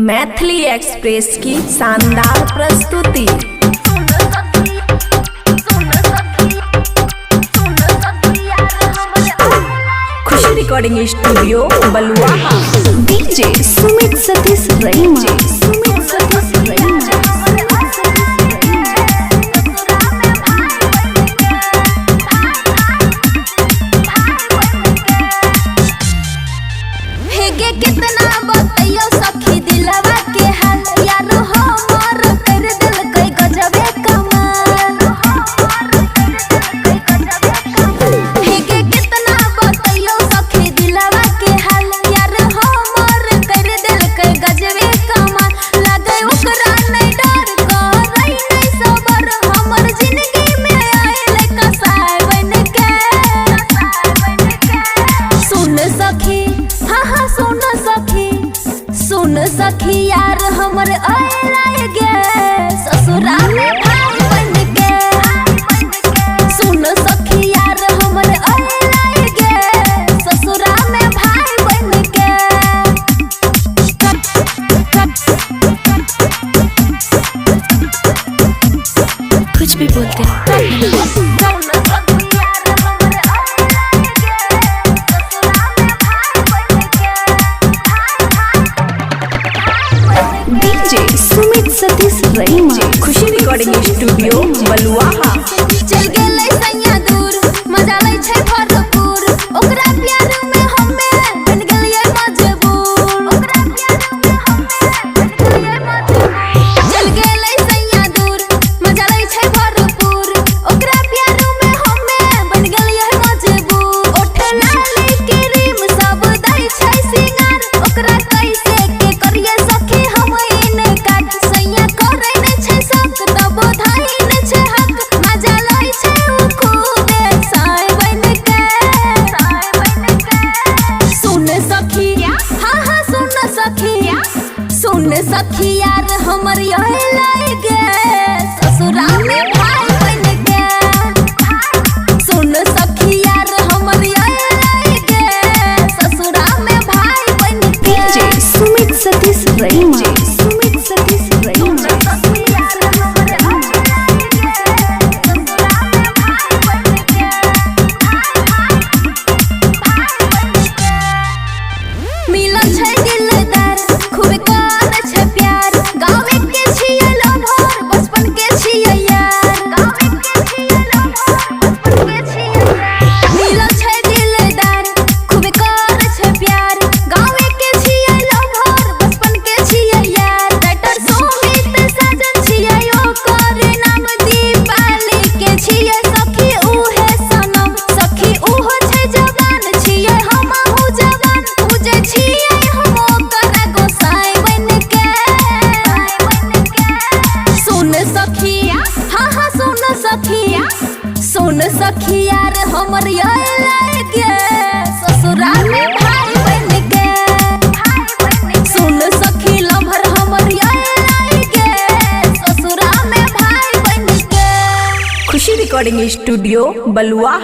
Maithili express की शानदार प्रस्तुति। खुशी रिकॉर्डिंग स्टूडियो बलुआ। डीजे सुमित सतीश रईमा। कितना बतैयो सखी दिलवा के हाल, यार हमर कर दिल कई गजबे कमाल। हेगे कितना बतैयो सखी दिलवा के हाल, यार हमर कर दिल कई गजबे कमाल। लगे ओकरा नहीं डर करई नहीं सबर, हमर जिंदगी में आइले कसाई बन के। सुन सखी हाँ सुन सखी यार हमर आए गे ससुरा में भाई बन के। सुन सखी यार हमर आए गे ससुरा में भाई बन के। कुछ भी बोलते हैं। डीजे सुमित सतीश रईमा। खुशी रिकॉर्डिंग स्टूडियो बलुआ। चल गेलै सैया दूर, मजा लै छै भरपूर, ओकरा प्यार में हमे बन गेलियै मजबूर। ओकरा प्यार में हमे बन गेलियै मजबूर। चल गेलै सैया दूर, मजा लै छै भरपूर, ओकरा प्यार में हमे बन गेलियै मजबूर। ओठ लाली क्रीम सब दै छै सिंगार, ओकरा कैसे के करियै सखी हम इने काट। सैया करे नै छै शक तब धाई नै छै हक, मजा लै छै उ खूबे साई बन के। सुन सखी हाँ सुन सखी यार हमर यही लाई गे ससुरा में भाई बन के। सुन सखी यार हमर यही लाई गे ससुरा में भाई बन के। डीजे सुमित सतीश रईमा। सुमित सतीश रईमा। मिलन छै दिलदार, खूब कर छै प्यार, गाँव के छियै लभर, बचपन के छियै यार। गाँव के छियै लभर, बचपन के छियै यार। मिलन छै दिलदार, खूब कर छै प्यार, गाँव के छियै लभर, बचपन के छियै यार। राइटर सुमित साजन छियै ओकर नाम, दीपाली के छियै सखी उहे सनम। सखी उहो छै जवान, छियै हमहु जवान, पूजे छियै हम ओकर गोसाई बन के। सुन सखी हाँ सुन सखी यार हमर यही लाई गे ससुरा में भाई बन के। सुन सखी लभर हमर यही लाई गे ससुरा में भाई बन के। खुशी रिकॉर्डिंग स्टूडियो बलुआ।